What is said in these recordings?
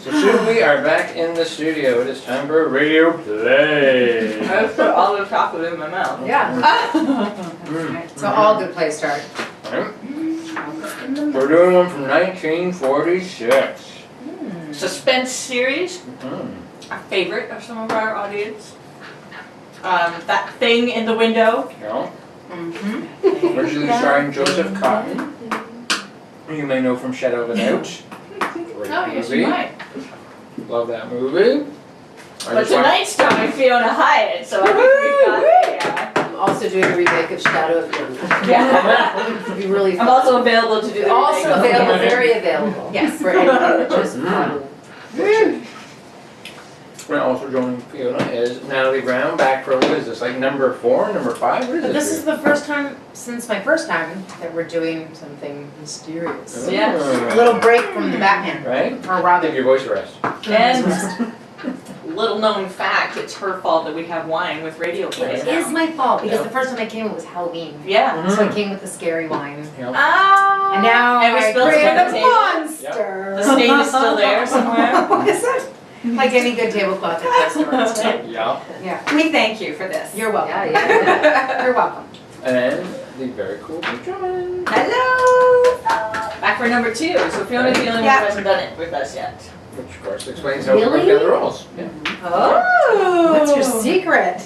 So soon we are back in the studio. It is time for radio play. I just put all the chocolate in my mouth. Yeah. So all good play start. Right. We're doing one from 1946. Suspense series, Mm. a favorite of some of our audience. That Thing in the Window. Yeah. Mm-hmm. Originally starring Joseph Cotton, who you may know from Shadow of a Doubt. Great Oh, yes, movie. you might. Love that movie. But tonight's starring Fiona Highet, so I think we've got I'm also doing a remake of Shadow of Drummond. yeah. It'd be really I'm fun. also available to do the Also remake. available, very available. Yes, for anything that just We're also joining Fiona is Natalie Brown, back for what is this, like number 4, number 5? What is But this? this is the first time since my first time that we're doing something mysterious. Yeah. A little break from the Batman. Right? Or Take Robin. your voice rest. And little known fact, it's her fault that we have wine with radio play. It is my fault because the first time I came it was Halloween. Yeah. So I came with the scary wine. Yep. Oh. And now And we I spilled created some on a the table. monster. The stain is still there somewhere. What is it? Like any good tablecloth at restaurants. Yeah. Yeah. We thank you for this. You're welcome. Yeah. You're welcome. And the very cool Drummond. Hello! Back for number 2. So Fiona's the only one who hasn't done it with us yet. Which of course explains how we Really? work out the roles. Yeah. Oh! What's your secret?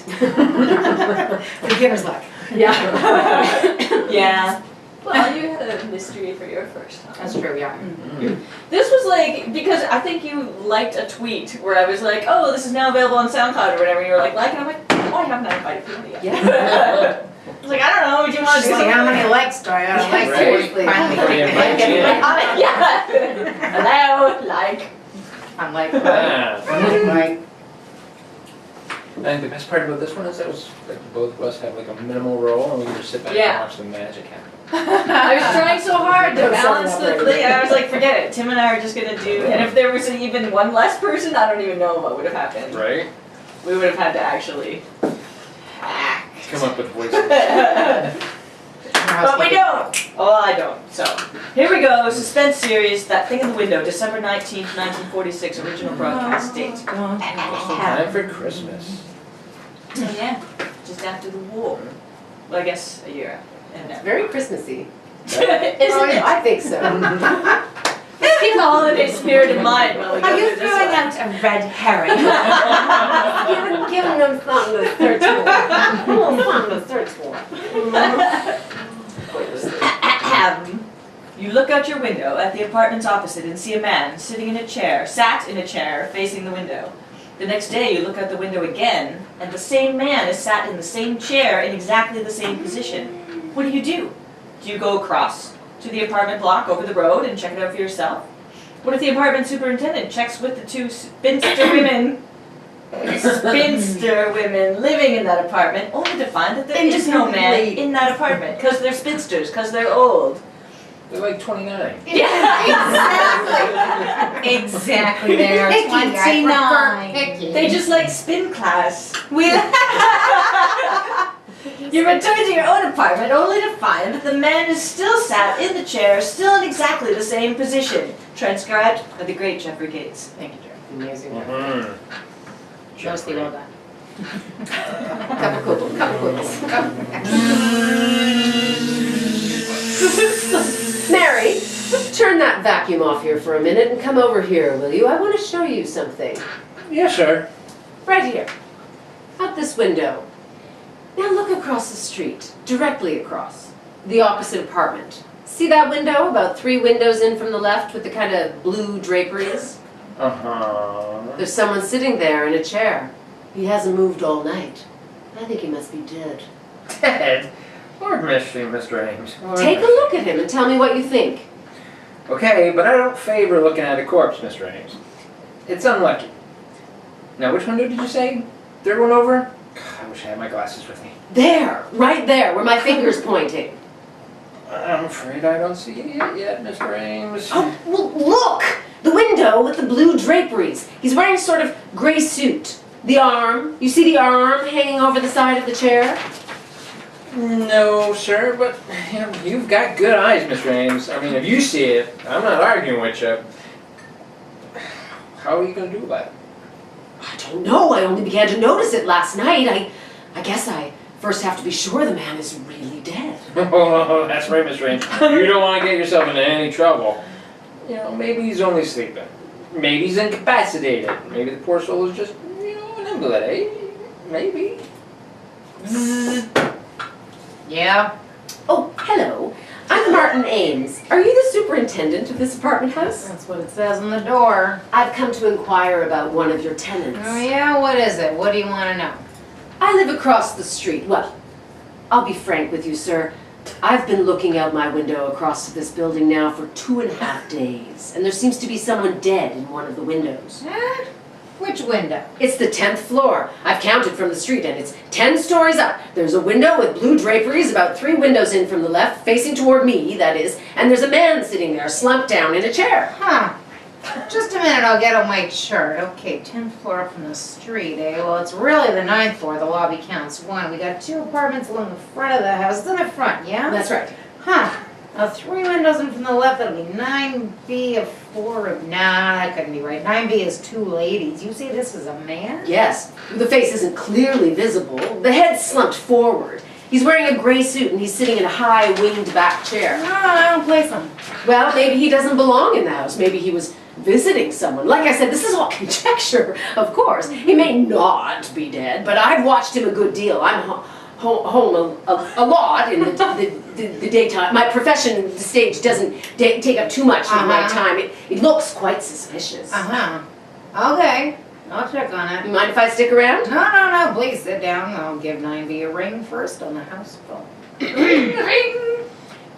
Beginner's luck. Yeah. Yeah. Well, you had a mystery for your first time. That's true, yeah. This was like, because I think you liked a tweet where I was like, oh, this is now available on SoundCloud or whatever, and you were like, and I'm like, oh, I haven't invited Fiona yet. Yeah. I was like, I don't know, would you want to She's do like, something? how many likes do I have? Like, Right. seriously. Finally invite you in. Yeah. Hello, like. I'm like, Ah. like, I think the best part about this one is that was like both of us have like a minimal role and we can just sit back Yeah. and watch the magic happen. I was trying so hard to That was balance so the lovely. thing. I was like, forget it. Tim and I are just gonna do, and if there was even one less person, I don't even know what would have happened. Right? We would have had to actually act. Come up with voices. But we don't! Oh, I don't. So, here we go. Suspense series, That Thing in the Window, December 19th, 1946, original broadcast date. Time for Christmas. Oh, yeah. Just after the war. Well, I guess a year. And it's very Christmassy. Isn't it? I think so. Let's keep the holiday spirit in mind while we go Are you through this throwing one. out a red herring? You're giving them something to search for. Something to search for. You look out your window at the apartments opposite and see a man sitting in a chair, sat in a chair facing the window. The next day you look out the window again, and the same man is sat in the same chair in exactly the same position. What do? Do you go across to the apartment block over the road and check it out for yourself? What if the apartment superintendent checks with the 2 spinster women living in that apartment, only to find that there is no man in that apartment, because they're spinsters, because they're old? They're like 29. Yeah, Exactly, they are Picky, I 29. prefer picky. they just like spin class. You return to your own apartment only to find that the man is still sat in the chair, still in exactly the same position. Transcribed by the great Jeffrey Gates. Thank you, Jerry. Amazing. Mostly well done. Couple quibbles. Mary, turn that vacuum off here for a minute and come over here, will you? I want to show you something. Yes, sir. Right here. Out this window. Now look across the street, directly across. The opposite apartment. See that window, about 3 windows in from the left with the kind of blue draperies? Uh-huh. There's someone sitting there in a chair. He hasn't moved all night. I think he must be dead. Dead? Lord mystery, Mr. Ames. Take a look at him and tell me what you think. Okay, but I don't favor looking at a corpse, Mr. Ames. It's unlucky. Now, which window did you say? Third one over? I wish I had my glasses with me. There, right there, where my finger's pointing. I'm afraid I don't see it yet, Mr. Ames. Oh, well, look! The window with the blue draperies. He's wearing a sort of gray suit. The arm, you see the arm hanging over the side of the chair? No, sir, but you've got good eyes, Mr. Ames. I mean, if you see it, I'm not arguing with you. How are you going to do about it? I don't know. I only began to notice it last night. I guess I first have to be sure the man is really dead. Oh, that's right, Miss Range. You don't want to get yourself into any trouble. You know, maybe he's only sleeping. Maybe he's incapacitated. Maybe the poor soul is just, an invalid, eh? Maybe. Yeah? Oh, hello. I'm Martin Ames. Are you the superintendent of this apartment house? That's what it says on the door. I've come to inquire about one of your tenants. Oh yeah? What is it? What do you want to know? I live across the street. Well, I'll be frank with you, sir. I've been looking out my window across this building now for 2.5 days, and there seems to be someone dead in one of the windows. Huh? Which window? It's the 10th floor. I've counted from the street, and it's 10 stories up. There's a window with blue draperies, about 3 windows in from the left, facing toward me, that is, and there's a man sitting there, slumped down in a chair. Huh. Just a minute, I'll get a white shirt. Okay, 10th floor up from the street, eh? Well, it's really the 9th floor. The lobby counts 1. We got 2 apartments along the front of the house. It's in the front, yeah? That's right. Huh. Now 3 windows in from the left, that'll be 9B of 4 of... Nah, that couldn't be right. 9B is 2 ladies. You say this is a man? Yes, the face isn't clearly visible. The head's slumped forward. He's wearing a gray suit, and he's sitting in a high, winged back chair. No, I don't place him. Well, maybe he doesn't belong in the house. Maybe he was visiting someone. Like I said, this is all conjecture, of course. He may not be dead, but I've watched him a good deal. I'm home a lot in the daytime. My profession, the stage, doesn't take up too much of my time. It looks quite suspicious. Uh-huh. Okay. I'll check on it. You mind if I stick around? No, please sit down. I'll give 9B a ring first on the house phone.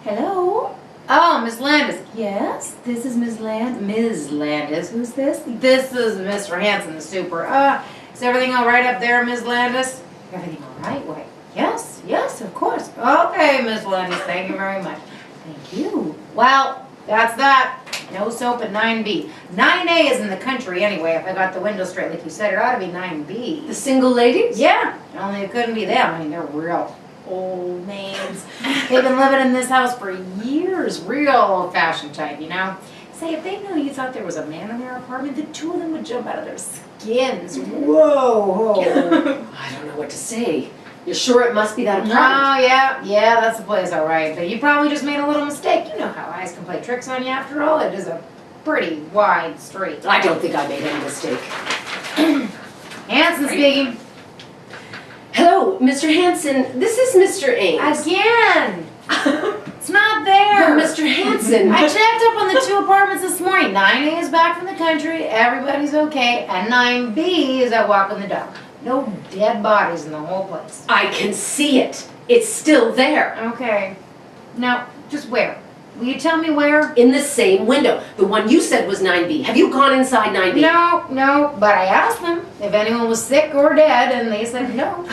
Hello? Oh, Miss Landis. Yes, this is Ms. Land. Ms. Landis. Who's this? This is Mr. Hanson, the super. Is everything all right up there, Miss Landis? Everything all right? Wait. Yes, of course. Okay, Miss Landis, thank you very much. Thank you. Well, that's that. No soap at 9B. 9A is in the country anyway, if I got the window straight like you said. It ought to be 9B. The single ladies? Yeah, only it couldn't be them. I mean, they're real Old maids. They've been living in this house for years. Real old-fashioned type, you know? Say, if they knew you thought there was a man in their apartment, the 2 of them would jump out of their skins. Whoa! I don't know what to say. You're sure it must be that apartment? Oh, yeah, that's the place, all right. But you probably just made a little mistake. You know how eyes can play tricks on you after all. It is a pretty wide street. I don't think I made any mistake. Hanson speaking. Hello, Mr. Hanson. This is Mr. Ames. Again! It's not there! But Mr. Hanson. I checked up on the 2 apartments this morning. 9A is back from the country, everybody's okay, and 9B is out walking the dog. No dead bodies in the whole place. I can see it. It's still there. Okay. Now, just where? Will you tell me where? In the same window. The one you said was 9B. Have you gone inside 9B? No, but I asked them if anyone was sick or dead, and they said no.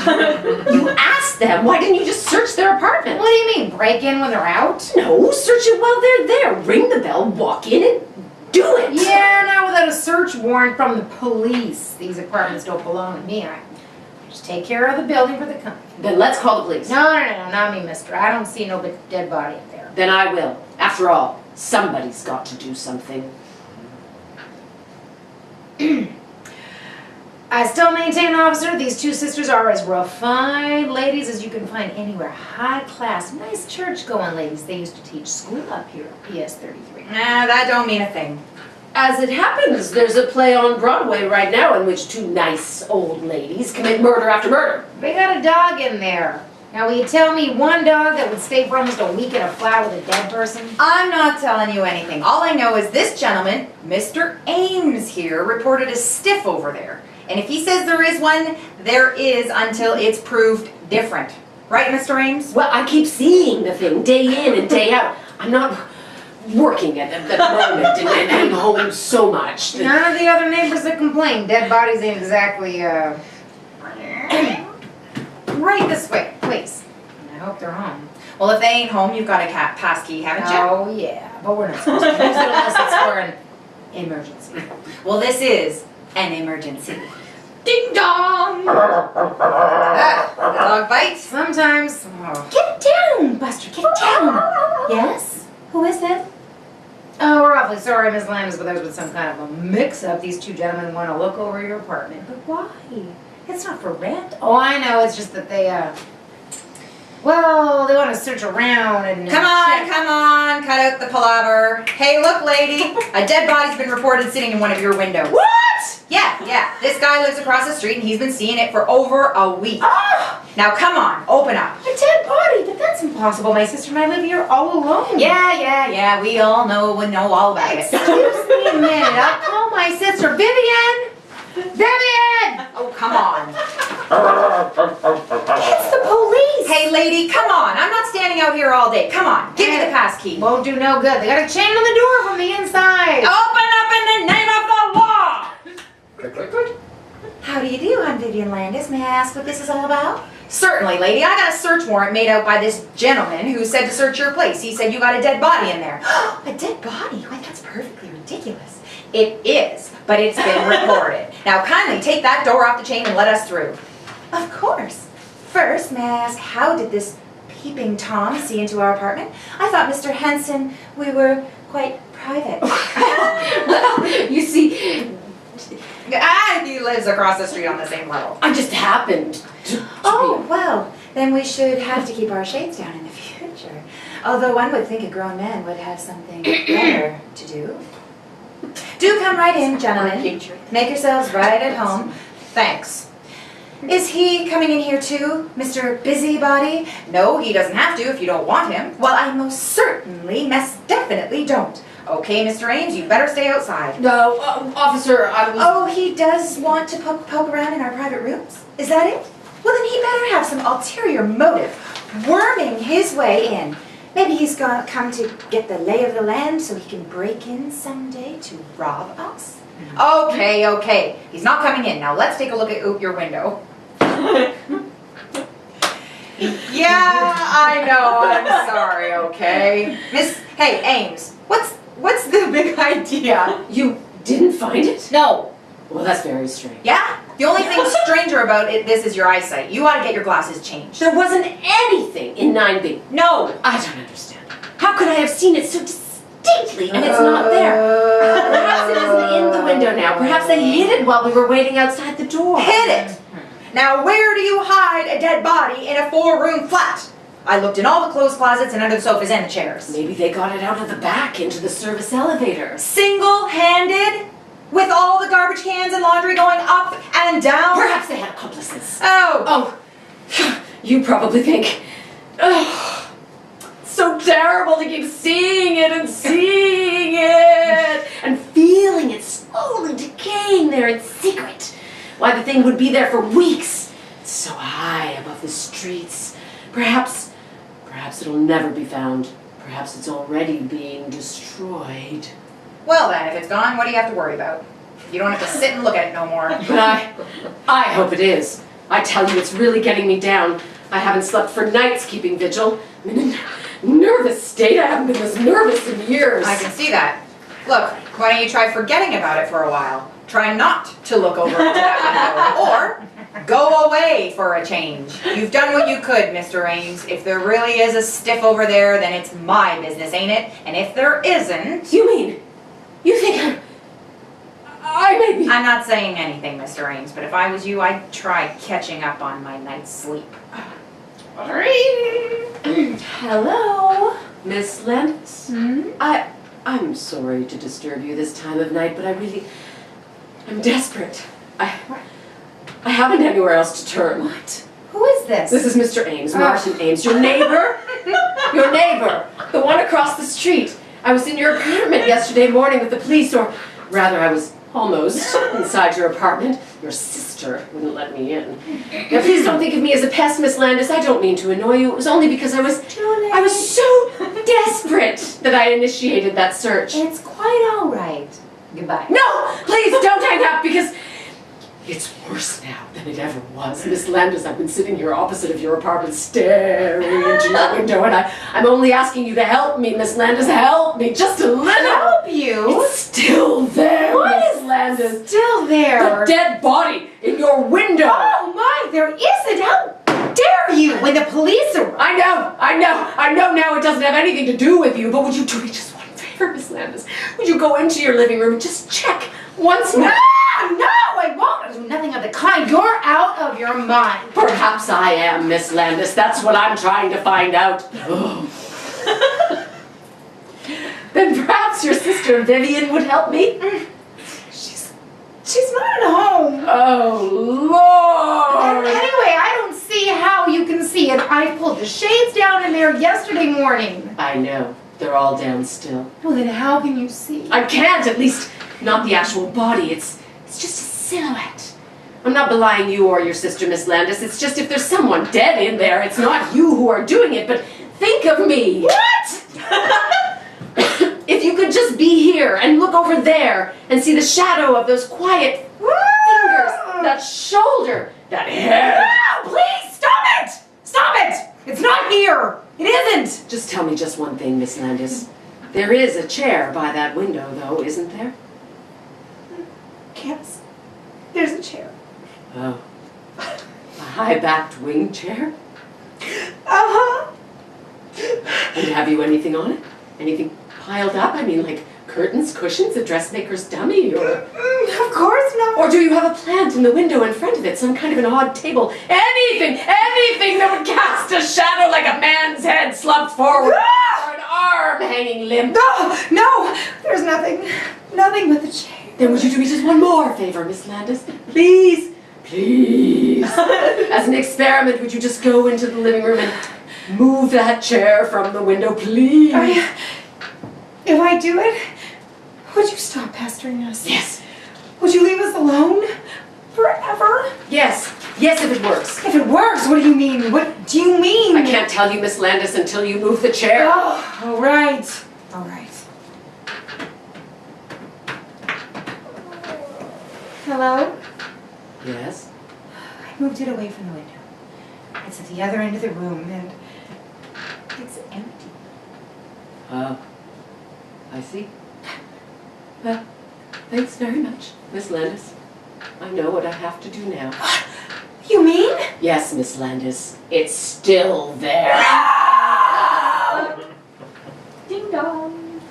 You asked them? Why didn't you just search their apartment? What do you mean, break in when they're out? No, search it while they're there. Ring the bell, walk in, and do it. Yeah, not without a search warrant from the police. These apartments don't belong to me. I just take care of the building for the company. Then let's call the police. No, not me, mister. I don't see no dead body up there. Then I will. After all, somebody's got to do something. I still maintain, officer, these 2 sisters are as refined ladies as you can find anywhere. High class, nice church-going ladies. They used to teach school up here at PS 33. Nah, that don't mean a thing. As it happens, there's a play on Broadway right now in which 2 nice old ladies commit murder after murder. They got a dog in there. Now, will you tell me one dog that would stay for almost a week in a flat with a dead person? I'm not telling you anything. All I know is this gentleman, Mr. Ames here, reported a stiff over there. And if he says there is one, there is until it's proved different. Right, Mr. Ames? Well, I keep seeing the thing day in and day out. I'm not working at the moment and I'm home so much. None of the other neighbors that complain. Dead bodies ain't exactly, Right this way, please. I hope they're home. Well, if they ain't home, you've got a pass key, haven't you? Oh, yeah. But we're not supposed to use it unless it's for an emergency. Well, this is an emergency. Ding dong! Dog bites? Sometimes. Oh. Get down, Buster, get down. Yes? Who is it? Oh, we're awfully sorry, Miss Landis, but there's been some kind of a mix-up. These two gentlemen want to look over your apartment. But why? It's not for rent. Oh, I know. It's just that they, well, they want to search around and Come on, cut out the palaver. Hey, look, lady, a dead body's been reported sitting in one of your windows. What? Yeah, this guy lives across the street and he's been seeing it for over a week. Ah! Now, come on, open up. A dead body? But that's impossible. My sister and I live here all alone. Yeah, we all know all about it. Excuse me a minute. I'll call my sister. Vivian! Vivian! Oh, come on. It's the police! Hey, lady, come on. I'm not standing out here all day. Come on, give me the pass key. Won't do no good. They got a chain on the door from the inside. Open up in the name of the law! Click, click, click. How do you do? I'm Vivian Landis. May I ask what this is all about? Certainly, lady. I got a search warrant made out by this gentleman who said to search your place. He said you got a dead body in there. A dead body? Why, that's perfectly ridiculous. It is, but it's been reported. Now, kindly take that door off the chain and let us through. Of course. First, may I ask, how did this peeping Tom see into our apartment? I thought, Mr. Henson, we were quite private. Well, you see, He lives across the street on the same level. I just happened to Oh, well, then we should have to keep our shades down in the future. Although one would think a grown man would have something better to do. Do come right in, gentlemen. Make yourselves right at home. Thanks. Is he coming in here too, Mr. Busybody? No, he doesn't have to if you don't want him. Well, I most certainly, definitely don't. Okay, Mr. Ames, you better stay outside. No, officer, I was... Oh, he does want to poke around in our private rooms? Is that it? Well, then he better have some ulterior motive, worming his way in. Maybe he's come to get the lay of the land so he can break in someday to rob us? Okay. He's not coming in. Now let's take a look at your window. Yeah, I know. I'm sorry, okay? Hey, Ames, what's the big idea? You didn't find it? No. Well, that's very strange. Yeah? The only thing stranger about this is your eyesight. You ought to get your glasses changed. There wasn't anything in 9B. No. I don't understand. How could I have seen it so distinctly and it's not there? Perhaps it isn't in the window now. Perhaps they hid it while we were waiting outside the door. Hid it! Now where do you hide a dead body in a 4-room flat? I looked in all the clothes closets and under the sofas and the chairs. Maybe they got it out of the back into the service elevator. Single-handed? With all the garbage cans and laundry going up and down? Perhaps they had accomplices. Oh, You probably think, oh, it's so terrible to keep seeing it and seeing it and feeling it slowly decaying there in secret. Why, the thing would be there for weeks. It's so high above the streets. Perhaps it'll never be found. Perhaps it's already being destroyed. well then, if it's gone, what do you have to worry about? You don't have to sit and look at it no more. But I hope it is. I tell you, it's really getting me down. I haven't slept for nights keeping vigil. I'm in a nervous state. I haven't been this nervous in years. I can see that. Look, why don't you try forgetting about it for a while? Try not to look over into that window. Or go away for a change. You've done what you could, Mr. Ames. If there really is a stiff over there, then it's my business, ain't it? And if there isn't... You think I may be... I'm not saying anything, Mr. Ames, but if I was you, I'd try catching up on my night's sleep. Hello, Miss Landis. Hmm? I'm sorry to disturb you this time of night, but I'm desperate. I haven't anywhere else to turn. What? Who is this? This is Mr. Ames, Martin Ames, your neighbor. Your neighbor, the one across the street. I was in your apartment yesterday morning with the police, or rather, I was almost inside your apartment. Your sister wouldn't let me in. Now, please don't think of me as a pest, Miss Landis. I don't mean to annoy you. It was only because I was so desperate that I initiated that search. It's quite all right. Goodbye. No! Please don't hang up, because it's worse now than it ever was. Miss Landis, I've been sitting here opposite of your apartment staring into your window, and I'm only asking you to help me, Miss Landis. Help me, just a little. Help you? It's still there, What Miss is Landis. Still there. The dead body in your window. Oh my, there isn't. How dare you when the police arrive? I know now it doesn't have anything to do with you, but would you do me just one favor? favor, Miss Landis? Would you go into your living room and just check once more? No, I won't. I'll do nothing of the kind. You're out of your mind. Perhaps I am, Miss Landis. That's what I'm trying to find out. Then perhaps your sister Vivian would help me? She's not at home. Oh, And Lord! anyway, I don't see how you can see it. I pulled the shades down in there yesterday morning. I know. They're all down still. Well, then how can you see? I can't, at least not the actual body. It's just a silhouette. I'm not belying you or your sister, Miss Landis. It's just if there's someone dead in there, it's not you who are doing it, but think of me. What? If you could just be here and look over there and see the shadow of those quiet fingers, that shoulder, that head. No, please, stop it! Stop it! It's not here. It isn't. Just tell me just one thing, Miss Landis. There is a chair by that window, though, isn't there? Yes, there's a chair. Oh. A high-backed wing chair? Uh-huh. And have you anything on it? Anything piled up? I mean, like curtains, cushions, a dressmaker's dummy, or... Of course not. Or do you have a plant in the window in front of it? Some kind of an odd table? Anything that would cast a shadow like a man's head slumped forward, or an arm hanging limp. No, there's nothing. Nothing but the chair. Then would you do me just one more favor, Miss Landis? Please? Please. As an experiment, would you just go into the living room and move that chair from the window, please? If I do it, would you stop pestering us? Yes. Would you leave us alone? Forever? Yes. Yes, if it works. If it works, what do you mean? What do you mean? I can't tell you, Miss Landis, until you move the chair. Oh, all right. All right. Hello? Yes? I moved it away from the window. It's at the other end of the room, and it's empty. Oh. I see. Well, thanks very much, Miss Landis. I know what I have to do now. You mean? Yes, Miss Landis. It's still there. Ding dong.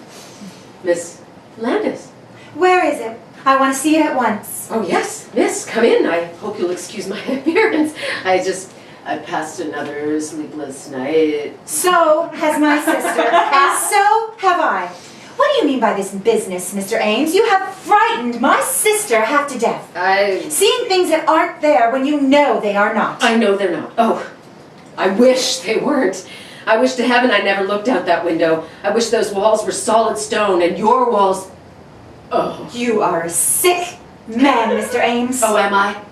Miss Landis. Where is it? I want to see it at once. Oh, yes, miss, come in. I hope you'll excuse my appearance. I passed another sleepless night. So has my sister, and so have I. What do you mean by this business, Mr. Ames? You have frightened my sister half to death. Seeing things that aren't there when you know they are not. I know they're not. Oh, I wish they weren't. I wish to heaven I never looked out that window. I wish those walls were solid stone and your walls... Oh. You are a sick man, Mr. Ames. Oh, am I?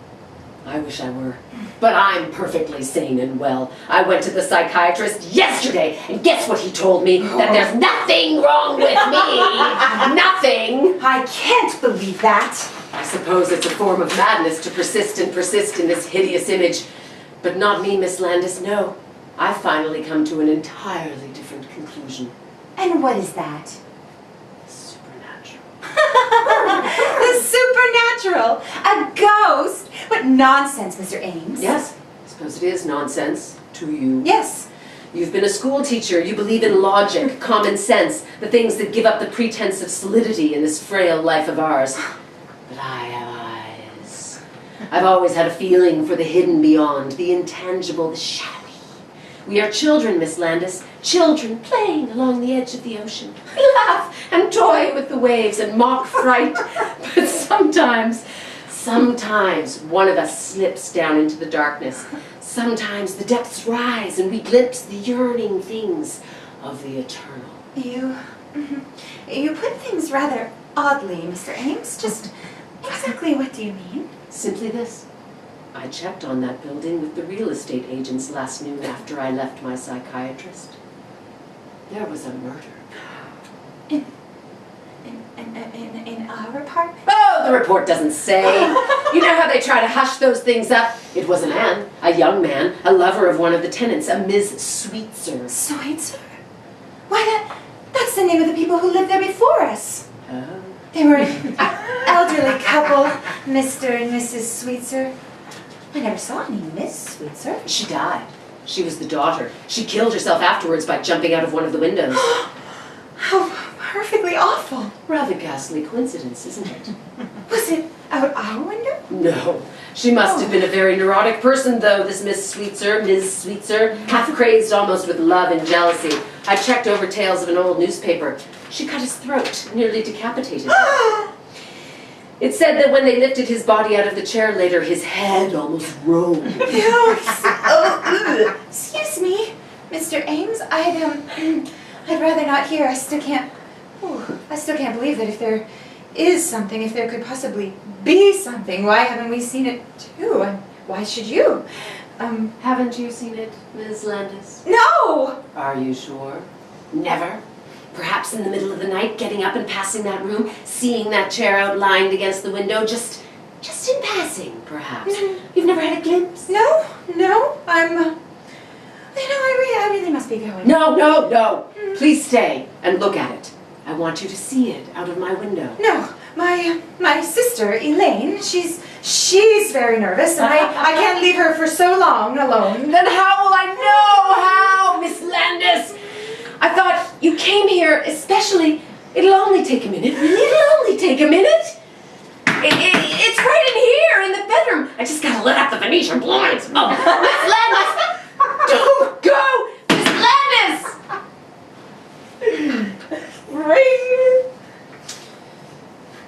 I wish I were. But I'm perfectly sane and well. I went to the psychiatrist yesterday, and guess what he told me? That there's nothing wrong with me. Nothing. I can't believe that. I suppose it's a form of madness to persist and persist in this hideous image. But not me, Miss Landis, no. I've finally come to an entirely different conclusion. And what is that? Supernatural. The supernatural! A ghost! What nonsense, Mr. Ames. Yes, I suppose it is nonsense to you. Yes. You've been a school teacher. You believe in logic, common sense, the things that give up the pretense of solidity in this frail life of ours. But I have eyes. I've always had a feeling for the hidden beyond, the intangible, the shadowy. We are children, Miss Landis, children playing along the edge of the ocean. We laugh and toy with the waves and mock fright. But sometimes one of us slips down into the darkness. Sometimes the depths rise and we glimpse the yearning things of the eternal. You put things rather oddly, Mr. Ames. Just exactly what do you mean? Simply this. I checked on that building with the real estate agents last noon after I left my psychiatrist. There was a murder. In our apartment? Oh, the report doesn't say. You know how they try to hush those things up? It was a man, a young man, a lover of one of the tenants, a Ms. Sweetser. Sweetser? Why, that's the name of the people who lived there before us. Oh. They were an elderly couple, Mr. and Mrs. Sweetser. I never saw any Miss Sweetser. She died. She was the daughter. She killed herself afterwards by jumping out of one of the windows. How perfectly Awful. Rather ghastly coincidence, isn't it? Was it out our window? No. She must have been a very neurotic person, though, this Ms. Sweetser, half crazed almost with love and jealousy. I checked over tales of an old newspaper. She cut his throat, nearly decapitated him. It said that when they lifted his body out of the chair later, his head almost rolled. Excuse me, Mr. Ames. I'd rather not hear. I still can't believe that if there is something, if there could possibly be something, why haven't we seen it too? And why should you? Haven't you seen it, Ms. Landis? No! Are you sure? Never? Perhaps in the middle of the night, getting up and passing that room, seeing that chair outlined against the window, just in passing, perhaps. You've never had a glimpse? No, I really must be going. No. Please stay and look at it. I want you to see it out of my window. No, my sister, Elaine, she's very nervous, and I can't leave her for so long alone. Then how will I know? How, Miss Landis? I thought you came here especially. It'll only take a minute. It'll only take a minute. It's right in here in the bedroom. I just gotta let up the Venetian blinds. Oh, Miss Landis! Don't go! Miss Landis! Ring!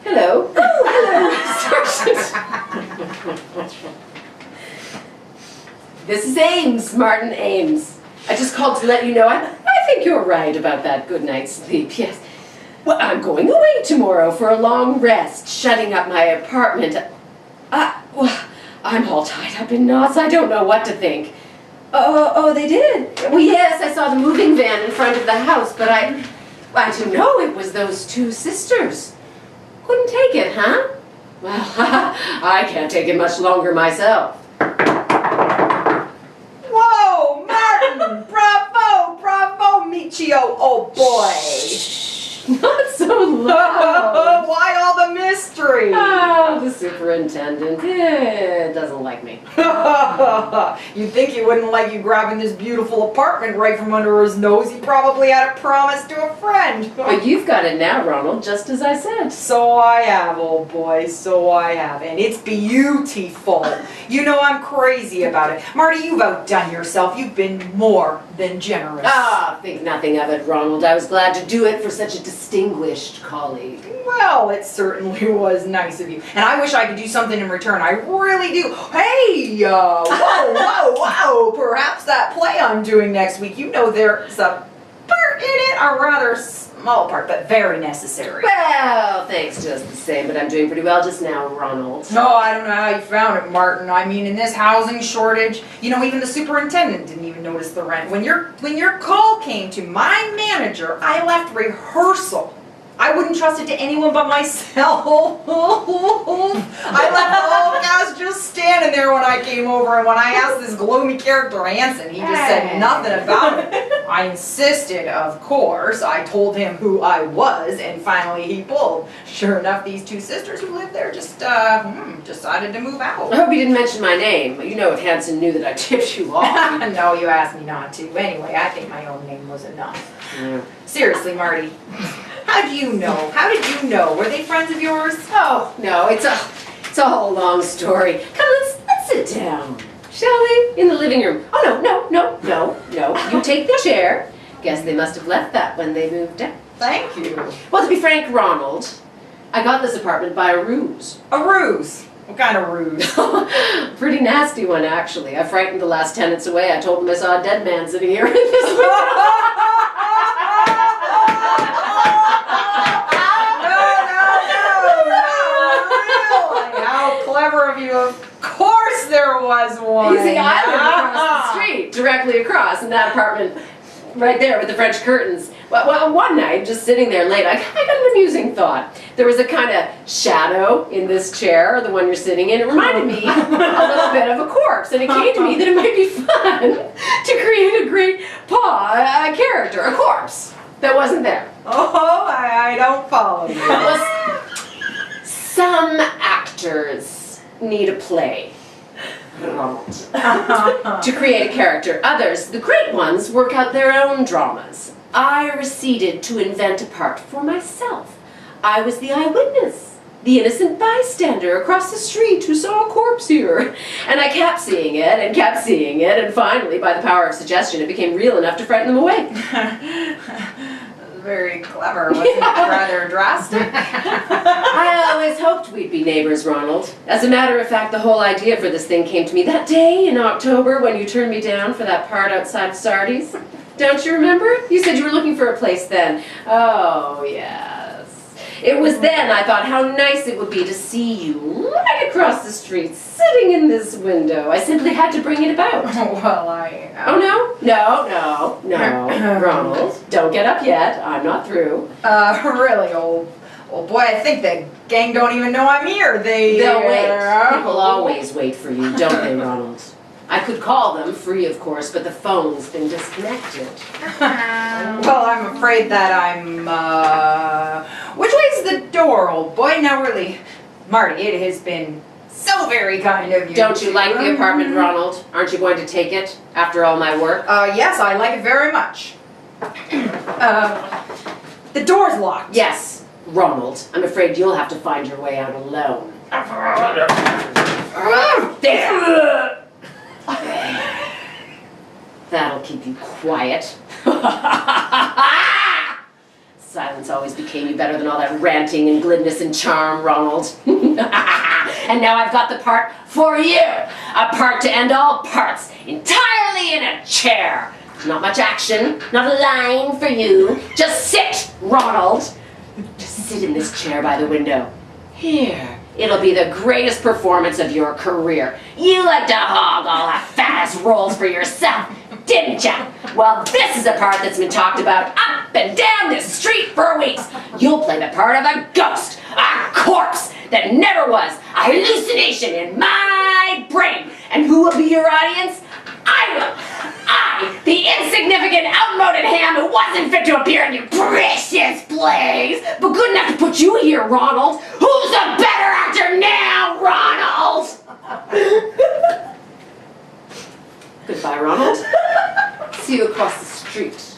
Hello. Hello. This is Ames, Martin Ames. I just called to let you know I think you're right about that good night's sleep, yes. Well, I'm going away tomorrow for a long rest, shutting up my apartment. Well, I'm all tied up in knots. I don't know what to think. Oh, they did? Well, yes, I saw the moving van in front of the house, but I didn't know it was those two sisters. Couldn't take it, huh? Well, I can't take it much longer myself. Whoa, Martin! Bravo, Michio, oh boy! Not so loud. Why all the mystery? Oh, the superintendent. Doesn't like me. You'd think he wouldn't like you grabbing this beautiful apartment right from under his nose. He probably had a promise to a friend. But you've got it now, Ronald, just as I said. So I have, old boy, so I have. And it's beautiful. You know I'm crazy about it. Marty, you've outdone yourself. You've been more than generous. Think nothing of it, Ronald. I was glad to do it for such a distinguished colleague. Well, it certainly was nice of you. And I wish I could do something in return. I really do. Hey, whoa. Perhaps that play I'm doing next week, you know there's a part in it, a rather small part, but very necessary. Well, thanks just the same, but I'm doing pretty well just now, Ronald. No, I don't know how you found it, Martin. I mean, in this housing shortage, you know, even the superintendent didn't even notice the rent. When your call came to my manager, I left rehearsal. I wouldn't trust it to anyone but myself. I left the whole cast just standing there when I came over, and when I asked this gloomy character Hanson, he just said nothing about it. I insisted, of course. I told him who I was, and finally he pulled. Sure enough, these two sisters who lived there just decided to move out. I hope you didn't mention my name. You know if Hanson knew that I tipped you off. No, you asked me not to. Anyway, I think my own name was enough. Yeah. Seriously, Marty. How do you know? How did you know? Were they friends of yours? Oh, no, it's a whole long story. Come, let's sit down, shall we? In the living room. Oh, no. You take the chair. Guess they must have left that when they moved out. Thank you. Well, to be frank, Ronald, I got this apartment by a ruse. A ruse? What kind of ruse? Pretty nasty one, actually. I frightened the last tenants away. I told them I saw a dead man sitting here in this window. How clever of you. Of course there was one. You see, I live across the street, directly across, in that apartment right there with the French curtains. Well, one night, just sitting there late, I got an amusing thought. There was a kind of shadow in this chair, the one you're sitting in. It reminded me a little bit of a corpse, and it came to me that it might be fun to create a great character, a corpse that wasn't there. Oh, I don't follow you. Well, some actors need a play. To create a character. Others, the great ones, work out their own dramas. I receded to invent a part for myself. I was the eyewitness, the innocent bystander across the street who saw a corpse here. And I kept seeing it and kept seeing it, and finally, by the power of suggestion, it became real enough to frighten them away. Very clever, wasn't it? Rather drastic. I always hoped we'd be neighbors, Ronald. As a matter of fact, the whole idea for this thing came to me that day in October when you turned me down for that part outside of Sardi's. Don't you remember? You said you were looking for a place then. Oh, yes. It was then I thought how nice it would be to see you right across the street, sitting in this window. I simply had to bring it about. Well, Oh, no? No, Ronald. Don't get up yet. I'm not through. Really, old boy, I think the gang don't even know I'm here. They'll wait. People always wait for you, don't they, Ronald? I could call them, free of course, but the phone's been disconnected. Well, I'm afraid that I'm, which way's the door, old boy? Now really, Marty, it has been so very kind of you. Don't you like the apartment, Ronald? Aren't you going to take it after all my work? Yes, I like it very much. The door's locked. Yes, Ronald. I'm afraid you'll have to find your way out alone. There! That'll keep you quiet. Silence always became you better than all that ranting and glibness and charm, Ronald. And now I've got the part for you. A part to end all parts, entirely in a chair. Not much action, not a line for you. Just sit, Ronald. Just sit in this chair by the window. Here. It'll be the greatest performance of your career. You like to hog all the fattest roles for yourself, didn't ya? Well, this is a part that's been talked about up and down this street for weeks. You'll play the part of a ghost, a corpse that never was, a hallucination in my brain. And who will be your audience? I will. I, the insignificant, outmoded ham who wasn't fit to appear in your precious plays, but good enough to put you here, Ronald. Who's a better actor now, Ronald? Goodbye, Ronald. See you across the street.